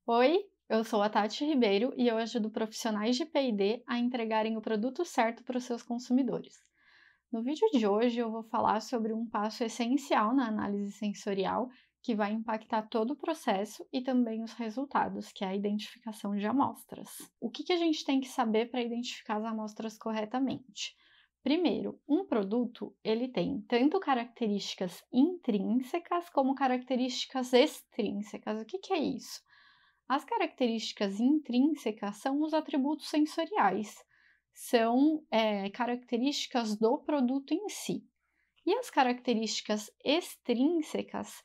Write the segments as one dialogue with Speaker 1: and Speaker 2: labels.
Speaker 1: Oi, eu sou a Tati Ribeiro e eu ajudo profissionais de P&D a entregarem o produto certo para os seus consumidores. No vídeo de hoje eu vou falar sobre um passo essencial na análise sensorial que vai impactar todo o processo e também os resultados, que é a identificação de amostras. O que a gente tem que saber para identificar as amostras corretamente? Primeiro, um produto ele tem tanto características intrínsecas como características extrínsecas. O que é isso? As características intrínsecas são os atributos sensoriais, são características do produto em si. E as características extrínsecas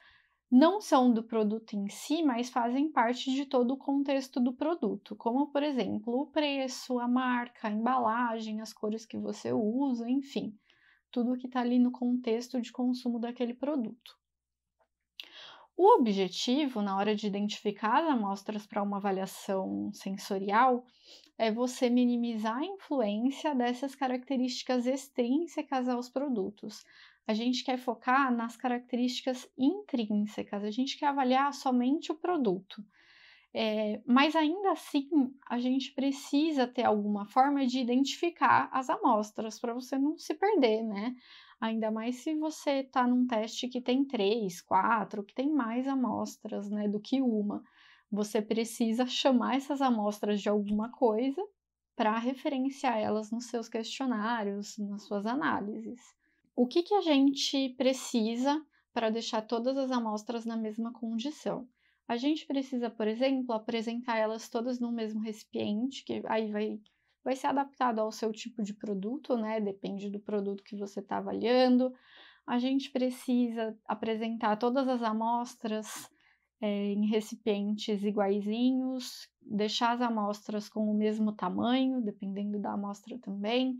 Speaker 1: não são do produto em si, mas fazem parte de todo o contexto do produto, como, por exemplo, o preço, a marca, a embalagem, as cores que você usa, enfim, tudo que está ali no contexto de consumo daquele produto. O objetivo, na hora de identificar as amostras para uma avaliação sensorial, é você minimizar a influência dessas características extrínsecas aos produtos. A gente quer focar nas características intrínsecas, a gente quer avaliar somente o produto. Mas ainda assim, a gente precisa ter alguma forma de identificar as amostras para você não se perder, né? Ainda mais se você está num teste que tem 3, 4, que tem mais amostras, né, do que uma. Você precisa chamar essas amostras de alguma coisa para referenciar elas nos seus questionários, nas suas análises. O que a gente precisa para deixar todas as amostras na mesma condição? A gente precisa, por exemplo, apresentar elas todas no mesmo recipiente, que aí vai ser adaptado ao seu tipo de produto, né? Depende do produto que você está avaliando. A gente precisa apresentar todas as amostras em recipientes iguaizinhos, deixar as amostras com o mesmo tamanho, dependendo da amostra também.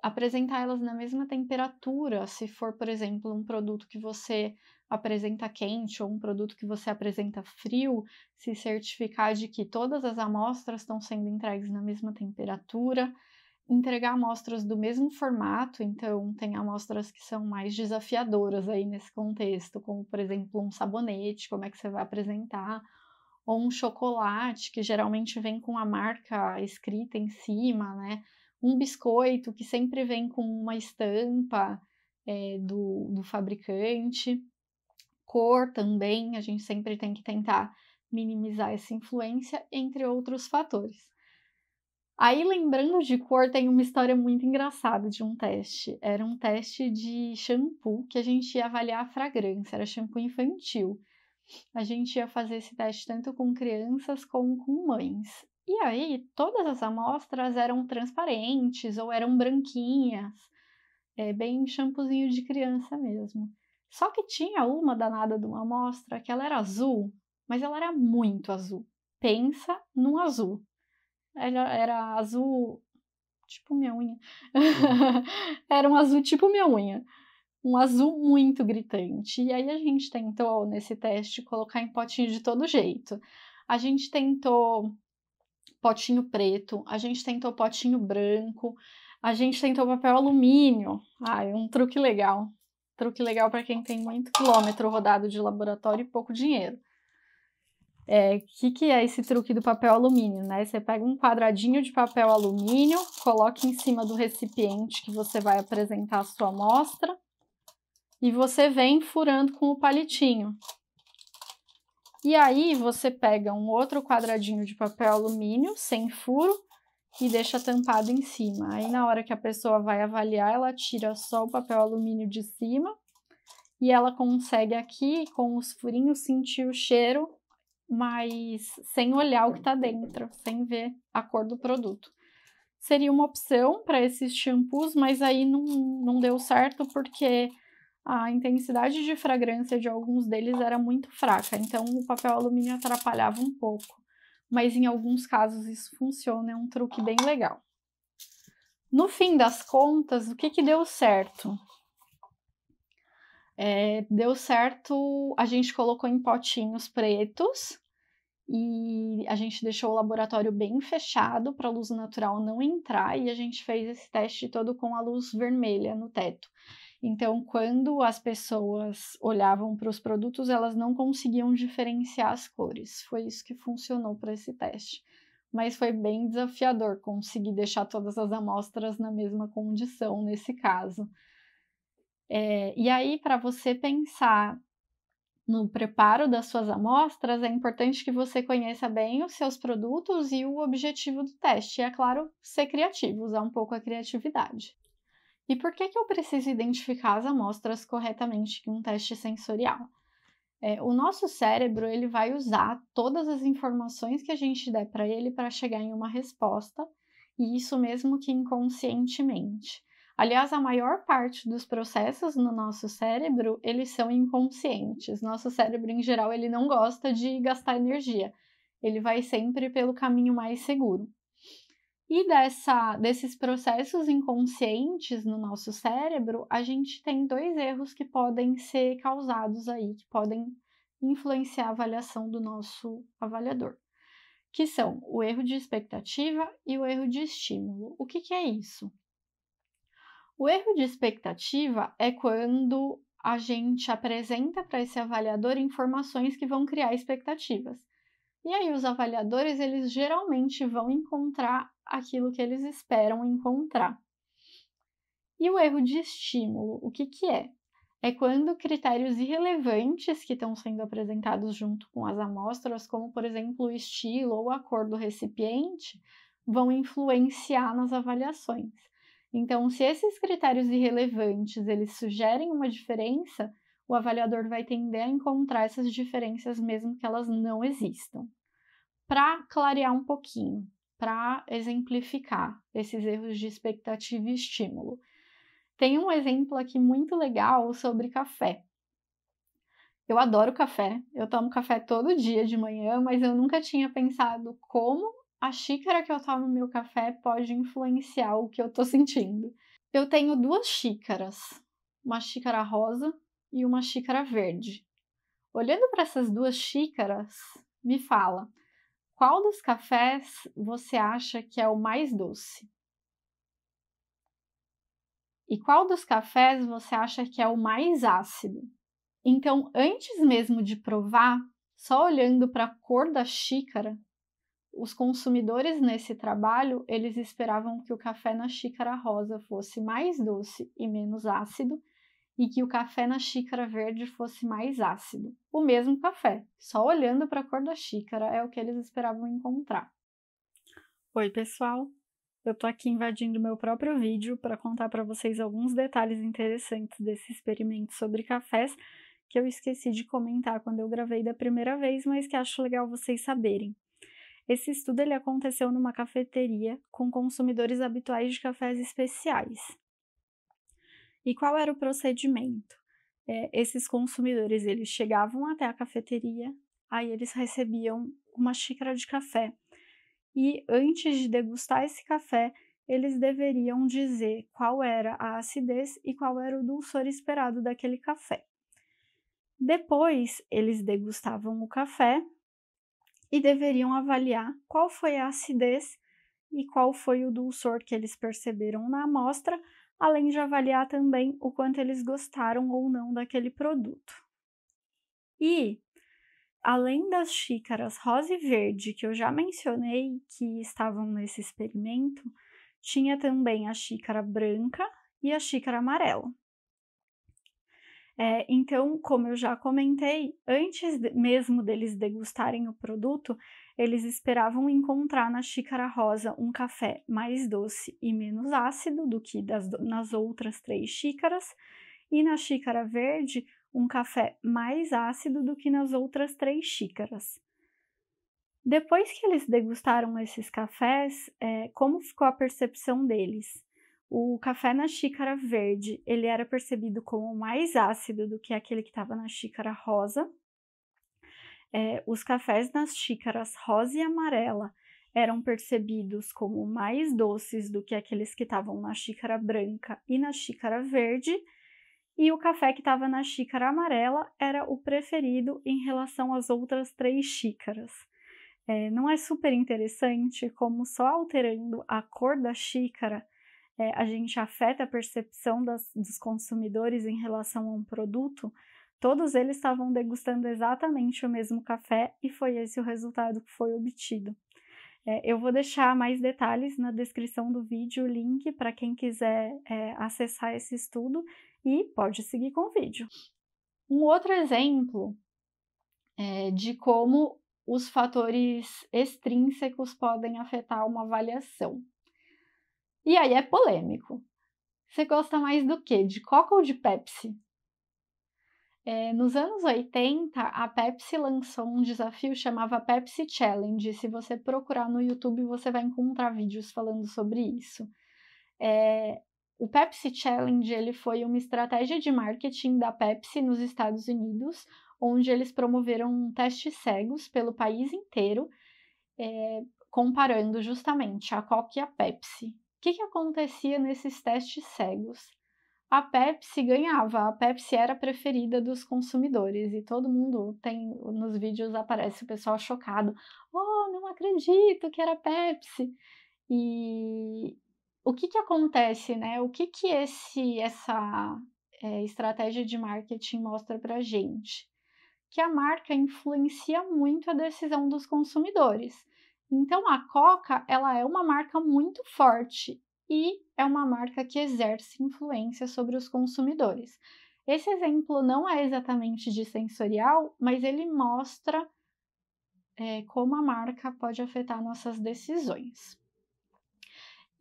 Speaker 1: Apresentar elas na mesma temperatura, se for, por exemplo, um produto que você apresenta quente ou um produto que você apresenta frio, se certificar de que todas as amostras estão sendo entregues na mesma temperatura, entregar amostras do mesmo formato, então tem amostras que são mais desafiadoras aí nesse contexto, como por exemplo um sabonete, como é que você vai apresentar, ou um chocolate, que geralmente vem com a marca escrita em cima, né? Um biscoito que sempre vem com uma estampa do fabricante. Cor também, a gente sempre tem que tentar minimizar essa influência, entre outros fatores. Aí, lembrando de cor, tem uma história muito engraçada de um teste. Era um teste de shampoo que a gente ia avaliar a fragrância, era shampoo infantil. A gente ia fazer esse teste tanto com crianças como com mães. E aí, todas as amostras eram transparentes ou eram branquinhas, bem shampoozinho de criança mesmo. Só que tinha uma danada de uma amostra que ela era azul, mas ela era muito azul. Pensa num azul. Ela era azul, tipo minha unha. Era um azul tipo minha unha. Um azul muito gritante. E aí a gente tentou, nesse teste, colocar em potinho de todo jeito. A gente tentou potinho preto, a gente tentou potinho branco, a gente tentou papel alumínio. Um truque legal. Truque legal para quem tem muito quilômetro rodado de laboratório e pouco dinheiro. Que é esse truque do papel alumínio, né? Você pega um quadradinho de papel alumínio, coloca em cima do recipiente que você vai apresentar a sua amostra e você vem furando com o palitinho. E aí você pega um outro quadradinho de papel alumínio sem furo e deixa tampado em cima. Aí na hora que a pessoa vai avaliar, ela tira só o papel alumínio de cima e ela consegue aqui, com os furinhos, sentir o cheiro, mas sem olhar o que está dentro, sem ver a cor do produto. Seria uma opção para esses shampoos, mas aí não deu certo porque a intensidade de fragrância de alguns deles era muito fraca, então o papel alumínio atrapalhava um pouco. Mas em alguns casos isso funciona, é um truque bem legal. No fim das contas, o que deu certo? Deu certo, a gente colocou em potinhos pretos e a gente deixou o laboratório bem fechado para a luz natural não entrar e a gente fez esse teste todo com a luz vermelha no teto. Então, quando as pessoas olhavam para os produtos, elas não conseguiam diferenciar as cores. Foi isso que funcionou para esse teste. Mas foi bem desafiador conseguir deixar todas as amostras na mesma condição nesse caso. E aí, para você pensar no preparo das suas amostras, é importante que você conheça bem os seus produtos e o objetivo do teste. E, é claro, ser criativo, usar um pouco a criatividade. E por que eu preciso identificar as amostras corretamente em um teste sensorial? O nosso cérebro ele vai usar todas as informações que a gente der para ele para chegar em uma resposta, e isso mesmo que inconscientemente. Aliás, a maior parte dos processos no nosso cérebro, eles são inconscientes. Nosso cérebro, em geral, ele não gosta de gastar energia. Ele vai sempre pelo caminho mais seguro. E desses processos inconscientes no nosso cérebro, a gente tem 2 erros que podem ser causados aí, que podem influenciar a avaliação do nosso avaliador, que são o erro de expectativa e o erro de estímulo. O que é isso? O erro de expectativa é quando a gente apresenta para esse avaliador informações que vão criar expectativas. E aí os avaliadores, eles geralmente vão encontrar aquilo que eles esperam encontrar. E o erro de estímulo, o que é? É quando critérios irrelevantes que estão sendo apresentados junto com as amostras, como por exemplo o estilo ou a cor do recipiente, vão influenciar nas avaliações. Então, se esses critérios irrelevantes eles sugerem uma diferença, o avaliador vai tender a encontrar essas diferenças mesmo que elas não existam. Para clarear um pouquinho, para exemplificar esses erros de expectativa e estímulo, tem um exemplo aqui muito legal sobre café. Eu adoro café, eu tomo café todo dia de manhã, mas eu nunca tinha pensado como a xícara que eu tomo meu café pode influenciar o que eu estou sentindo. Eu tenho 2 xícaras, uma xícara rosa e uma xícara verde. Olhando para essas 2 xícaras, me fala, qual dos cafés você acha que é o mais doce? E qual dos cafés você acha que é o mais ácido? Então, antes mesmo de provar, só olhando para a cor da xícara, os consumidores nesse trabalho, eles esperavam que o café na xícara rosa fosse mais doce e menos ácido, e que o café na xícara verde fosse mais ácido. O mesmo café, só olhando para a cor da xícara é o que eles esperavam encontrar. Oi, pessoal! Eu tô aqui invadindo meu próprio vídeo para contar para vocês alguns detalhes interessantes desse experimento sobre cafés que eu esqueci de comentar quando eu gravei da primeira vez, mas que acho legal vocês saberem. Esse estudo ele aconteceu numa cafeteria com consumidores habituais de cafés especiais. E qual era o procedimento? Esses consumidores eles chegavam até a cafeteria, aí eles recebiam uma xícara de café. E antes de degustar esse café, eles deveriam dizer qual era a acidez e qual era o dulçor esperado daquele café. Depois, eles degustavam o café e deveriam avaliar qual foi a acidez e qual foi o dulçor que eles perceberam na amostra, além de avaliar também o quanto eles gostaram ou não daquele produto. E além das xícaras rosa e verde que eu já mencionei que estavam nesse experimento, tinha também a xícara branca e a xícara amarela. Então, como eu já comentei, antes mesmo deles degustarem o produto, eles esperavam encontrar na xícara rosa um café mais doce e menos ácido do que nas outras 3 xícaras, e na xícara verde um café mais ácido do que nas outras 3 xícaras. Depois que eles degustaram esses cafés, como ficou a percepção deles? O café na xícara verde, ele era percebido como mais ácido do que aquele que estava na xícara rosa. Os cafés nas xícaras rosa e amarela eram percebidos como mais doces do que aqueles que estavam na xícara branca e na xícara verde. E o café que estava na xícara amarela era o preferido em relação às outras 3 xícaras. Não é super interessante como só alterando a cor da xícara a gente afeta a percepção dos consumidores em relação a um produto, todos eles estavam degustando exatamente o mesmo café e foi esse o resultado que foi obtido. Eu vou deixar mais detalhes na descrição do vídeo, o link para quem quiser acessar esse estudo e pode seguir com o vídeo. Um outro exemplo de como os fatores extrínsecos podem afetar uma avaliação. E aí é polêmico. Você gosta mais do quê? De Coca ou de Pepsi? Nos anos 80, a Pepsi lançou um desafio chamado Pepsi Challenge. Se você procurar no YouTube, você vai encontrar vídeos falando sobre isso. O Pepsi Challenge ele foi uma estratégia de marketing da Pepsi nos Estados Unidos, onde eles promoveram testes cegos pelo país inteiro, comparando justamente a Coca e a Pepsi. O que acontecia nesses testes cegos? A Pepsi ganhava, a Pepsi era a preferida dos consumidores e todo mundo nos vídeos aparece o pessoal chocado. Oh, não acredito que era Pepsi! E o que acontece, né? O que essa estratégia de marketing mostra pra gente? Que a marca influencia muito a decisão dos consumidores. Então a Coca, ela é uma marca muito forte e é uma marca que exerce influência sobre os consumidores. Esse exemplo não é exatamente de sensorial, mas ele mostra como a marca pode afetar nossas decisões.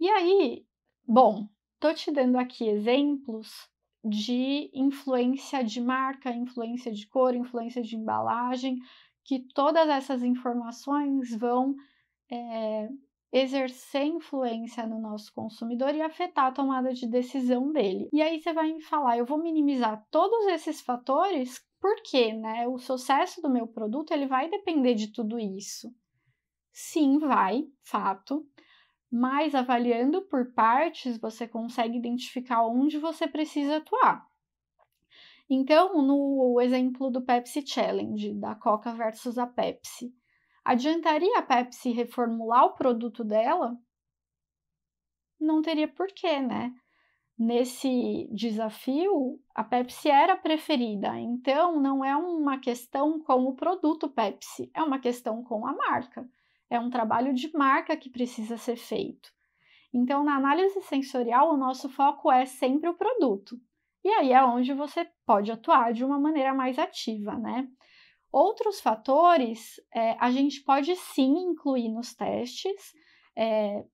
Speaker 1: E aí, bom, tô te dando aqui exemplos de influência de marca, influência de cor, influência de embalagem, que todas essas informações vão exercer influência no nosso consumidor e afetar a tomada de decisão dele. E aí você vai me falar, eu vou minimizar todos esses fatores, porque, né, o sucesso do meu produto ele vai depender de tudo isso. Sim, vai, fato. Mas avaliando por partes, você consegue identificar onde você precisa atuar. Então, no exemplo do Pepsi Challenge, da Coca versus a Pepsi, adiantaria a Pepsi reformular o produto dela? Não teria porquê, né? Nesse desafio, a Pepsi era a preferida, então não é uma questão com o produto Pepsi, é uma questão com a marca. É um trabalho de marca que precisa ser feito. Então, na análise sensorial, o nosso foco é sempre o produto. E aí é onde você pode atuar de uma maneira mais ativa, né? Outros fatores a gente pode sim incluir nos testes,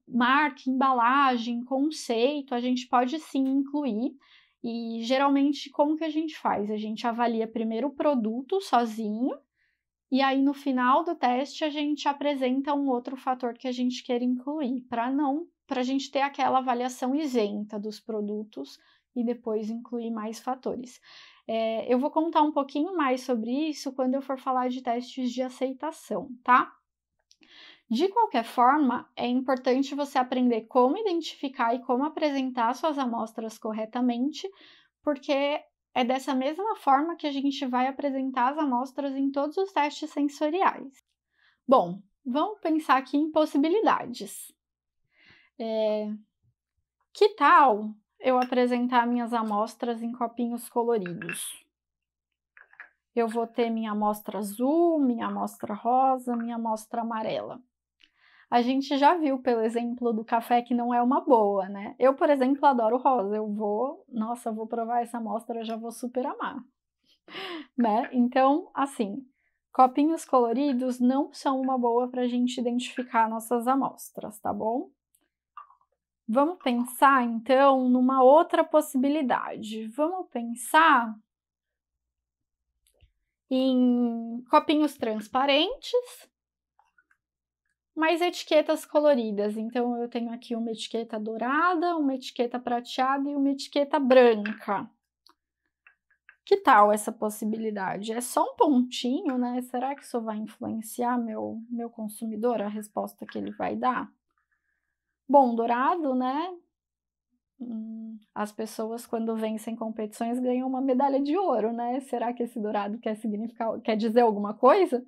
Speaker 1: marca, embalagem, conceito, a gente pode sim incluir. E geralmente, como que a gente faz? A gente avalia primeiro o produto sozinho, e aí no final do teste a gente apresenta um outro fator que a gente quer incluir, para a gente ter aquela avaliação isenta dos produtos e depois incluir mais fatores. Eu vou contar um pouquinho mais sobre isso quando eu for falar de testes de aceitação, tá? De qualquer forma, é importante você aprender como identificar e como apresentar suas amostras corretamente, porque é dessa mesma forma que a gente vai apresentar as amostras em todos os testes sensoriais. Bom, vamos pensar aqui em possibilidades. Que tal eu apresentar minhas amostras em copinhos coloridos? Eu vou ter minha amostra azul, minha amostra rosa, minha amostra amarela. A gente já viu pelo exemplo do café que não é uma boa, né? Eu, por exemplo, adoro rosa. Eu vou provar essa amostra, eu já vou super amar, né? Então, assim, copinhos coloridos não são uma boa para a gente identificar nossas amostras, tá bom? Vamos pensar, então, numa outra possibilidade. Vamos pensar em copinhos transparentes, mas etiquetas coloridas. Então, eu tenho aqui uma etiqueta dourada, uma etiqueta prateada e uma etiqueta branca. Que tal essa possibilidade? É só um pontinho, né? Será que isso vai influenciar meu consumidor, a resposta que ele vai dar? Bom, dourado, né? As pessoas, quando vencem competições, ganham uma medalha de ouro, né? Será que esse dourado quer dizer alguma coisa?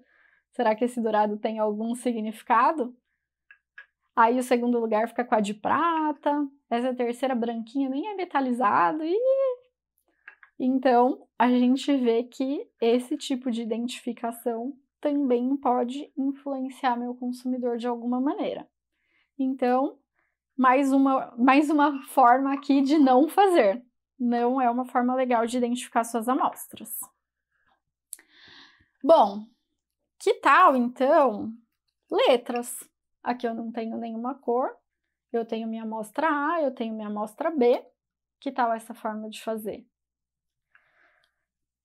Speaker 1: Será que esse dourado tem algum significado? Aí o segundo lugar fica com a de prata, essa terceira branquinha nem é metalizado, e então a gente vê que esse tipo de identificação também pode influenciar meu consumidor de alguma maneira. Então, mais uma forma aqui de não fazer. Não é uma forma legal de identificar suas amostras. Bom, que tal então letras? Aqui eu não tenho nenhuma cor, eu tenho minha amostra A, eu tenho minha amostra B. Que tal essa forma de fazer?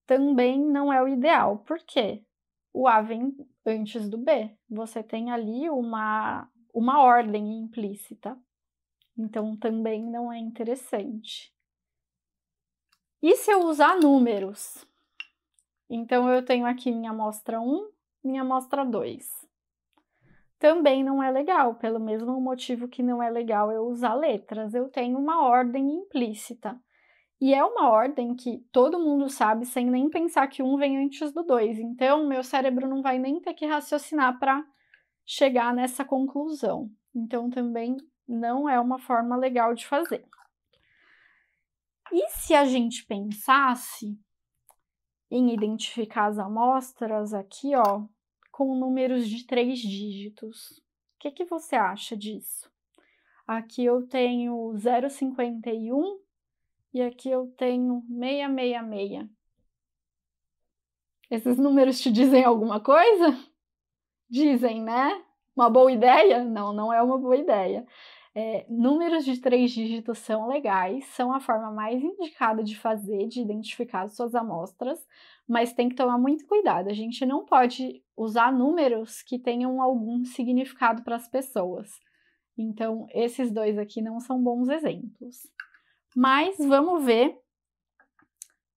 Speaker 1: Também não é o ideal. Por quê? O A vem antes do B. Você tem ali uma ordem implícita. Então, também não é interessante. E se eu usar números? Então, eu tenho aqui minha amostra 1, minha amostra 2. Também não é legal, pelo mesmo motivo que não é legal eu usar letras. Eu tenho uma ordem implícita. E é uma ordem que todo mundo sabe sem nem pensar que um vem antes do 2. Então, meu cérebro não vai nem ter que raciocinar para chegar nessa conclusão. Então, também não é uma forma legal de fazer. E se a gente pensasse em identificar as amostras aqui, ó, com números de 3 dígitos? O que você acha disso? Aqui eu tenho 0,51 e aqui eu tenho 666. Esses números te dizem alguma coisa? Dizem, né? Uma boa ideia? Não, não é uma boa ideia. Números de 3 dígitos são legais, são a forma mais indicada de fazer, de identificar as suas amostras, mas tem que tomar muito cuidado. A gente não pode usar números que tenham algum significado para as pessoas. Então, esses dois aqui não são bons exemplos. Mas vamos ver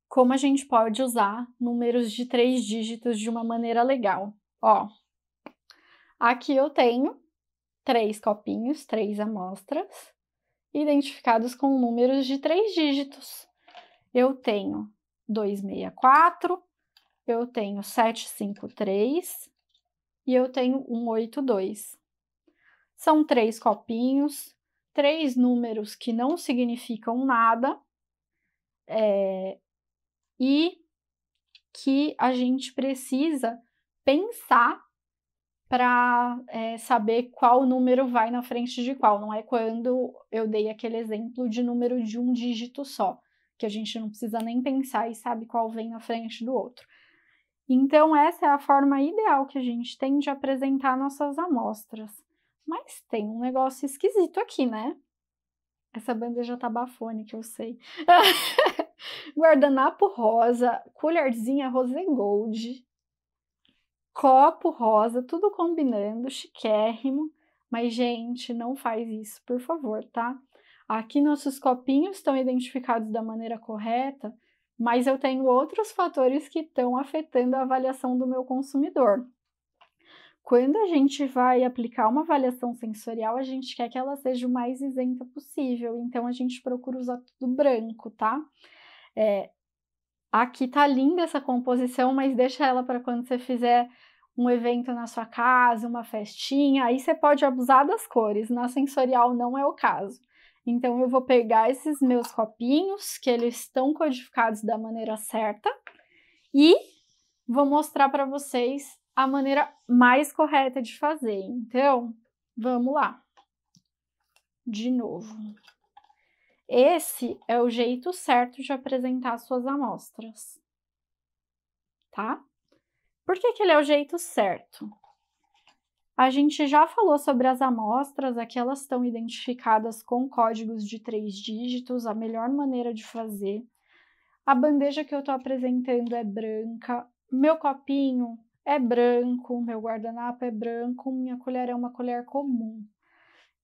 Speaker 1: como a gente pode usar números de 3 dígitos de uma maneira legal. Ó, aqui eu tenho 3 copinhos, 3 amostras, identificados com números de 3 dígitos. Eu tenho 264, eu tenho 753 e eu tenho 182. São 3 copinhos, 3 números que não significam nada, e que a gente precisa pensar para saber qual número vai na frente de qual. Não é quando eu dei aquele exemplo de número de um dígito só, que a gente não precisa nem pensar e sabe qual vem na frente do outro. Então, essa é a forma ideal que a gente tem de apresentar nossas amostras. Mas tem um negócio esquisito aqui, né? Essa bandeja tá bafônica, eu sei. Guardanapo rosa, colherzinha rosé gold, copo rosa, tudo combinando, chiquérrimo. Mas, gente, não faz isso, por favor, tá? Aqui nossos copinhos estão identificados da maneira correta, mas eu tenho outros fatores que estão afetando a avaliação do meu consumidor. Quando a gente vai aplicar uma avaliação sensorial, a gente quer que ela seja o mais isenta possível, então a gente procura usar tudo branco, tá? Aqui tá linda essa composição, mas deixa ela para quando você fizer um evento na sua casa, uma festinha, aí você pode abusar das cores, na sensorial não é o caso. Então eu vou pegar esses meus copinhos, que eles estão codificados da maneira certa, e vou mostrar para vocês a maneira mais correta de fazer. Então, vamos lá. De novo. Esse é o jeito certo de apresentar suas amostras, tá? Por que ele é o jeito certo? A gente já falou sobre as amostras, aqui elas estão identificadas com códigos de 3 dígitos, a melhor maneira de fazer. A bandeja que eu estou apresentando é branca, meu copinho é branco, meu guardanapo é branco, minha colher é uma colher comum.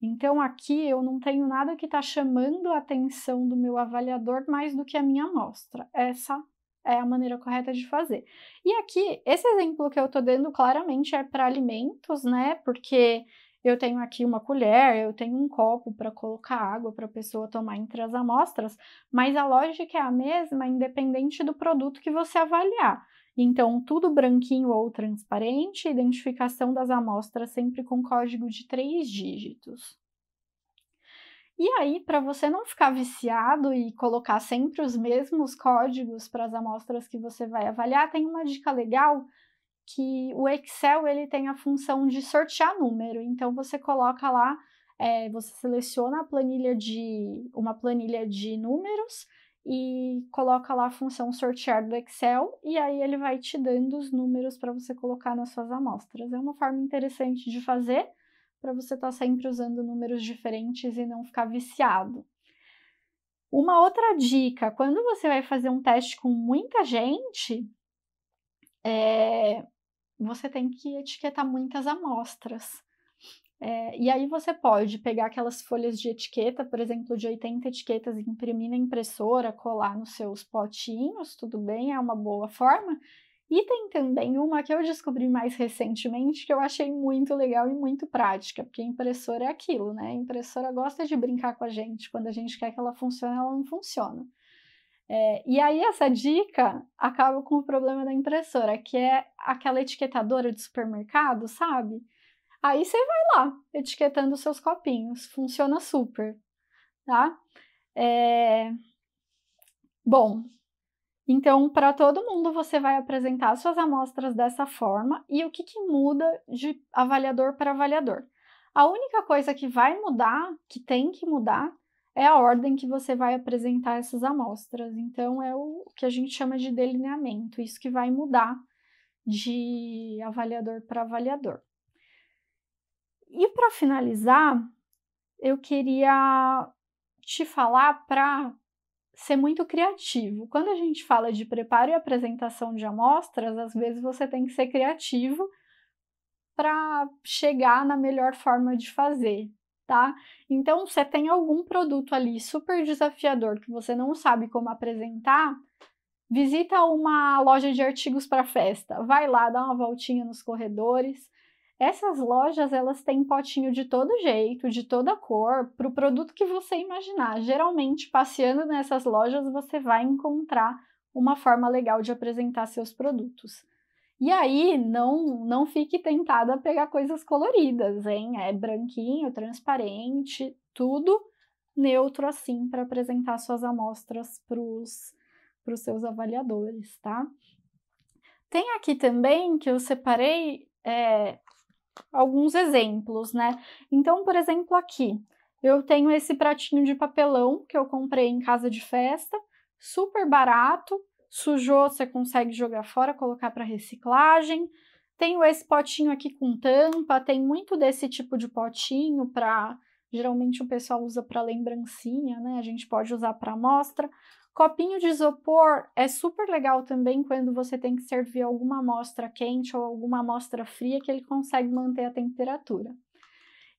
Speaker 1: Então, aqui eu não tenho nada que está chamando a atenção do meu avaliador mais do que a minha amostra. Essa é a maneira correta de fazer. E aqui, esse exemplo que eu estou dando claramente é para alimentos, né? Porque eu tenho aqui uma colher, eu tenho um copo para colocar água para a pessoa tomar entre as amostras, mas a lógica é a mesma, independente do produto que você avaliar. Então, tudo branquinho ou transparente, identificação das amostras sempre com código de 3 dígitos. E aí, para você não ficar viciado e colocar sempre os mesmos códigos para as amostras que você vai avaliar, tem uma dica legal que o Excel ele tem a função de sortear número. Então, você coloca lá, você seleciona uma planilha de números e coloca lá a função sortear do Excel, e aí ele vai te dando os números para você colocar nas suas amostras. É uma forma interessante de fazer, para você estar sempre usando números diferentes e não ficar viciado. Uma outra dica, quando você vai fazer um teste com muita gente, você tem que etiquetar muitas amostras. E aí você pode pegar aquelas folhas de etiqueta, por exemplo, de 80 etiquetas, imprimir na impressora, colar nos seus potinhos, tudo bem, é uma boa forma. E tem também uma que eu descobri mais recentemente, que eu achei muito legal e muito prática, porque a impressora é aquilo, né? A impressora gosta de brincar com a gente, quando a gente quer que ela funcione, ela não funciona. E aí essa dica acaba com o problema da impressora, que é aquela etiquetadora de supermercado, sabe? Aí você vai lá, etiquetando os seus copinhos, funciona super, tá? Bom, então para todo mundo você vai apresentar suas amostras dessa forma, e o que muda de avaliador para avaliador? A única coisa que vai mudar, que tem que mudar, é a ordem que você vai apresentar essas amostras. Então é o que a gente chama de delineamento, isso que vai mudar de avaliador para avaliador. E para finalizar, eu queria te falar para ser muito criativo. Quando a gente fala de preparo e apresentação de amostras, às vezes você tem que ser criativo para chegar na melhor forma de fazer, tá? Então, você tem algum produto ali super desafiador que você não sabe como apresentar, visita uma loja de artigos para festa, vai lá, dá uma voltinha nos corredores. Essas lojas, elas têm potinho de todo jeito, de toda cor, para o produto que você imaginar. Geralmente, passeando nessas lojas, você vai encontrar uma forma legal de apresentar seus produtos. E aí, não fique tentada a pegar coisas coloridas, hein? É branquinho, transparente, tudo neutro assim, para apresentar suas amostras para os seus avaliadores, tá? Tem aqui também que eu separei alguns exemplos, né? Então, por exemplo, aqui eu tenho esse pratinho de papelão que eu comprei em casa de festa, super barato, sujou, você consegue jogar fora, colocar para reciclagem. Tenho esse potinho aqui com tampa, tem muito desse tipo de potinho para, geralmente o pessoal usa para lembrancinha, né? A gente pode usar para amostra. Copinho de isopor é super legal também quando você tem que servir alguma amostra quente ou alguma amostra fria, que ele consegue manter a temperatura.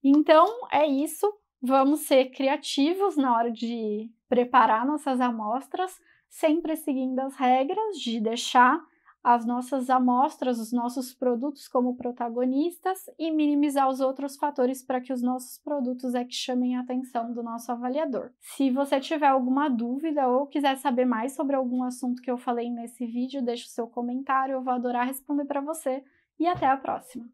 Speaker 1: Então, é isso. Vamos ser criativos na hora de preparar nossas amostras, sempre seguindo as regras de deixar as nossas amostras, os nossos produtos como protagonistas e minimizar os outros fatores para que os nossos produtos que chamem a atenção do nosso avaliador. Se você tiver alguma dúvida ou quiser saber mais sobre algum assunto que eu falei nesse vídeo, deixe o seu comentário, eu vou adorar responder para você e até a próxima!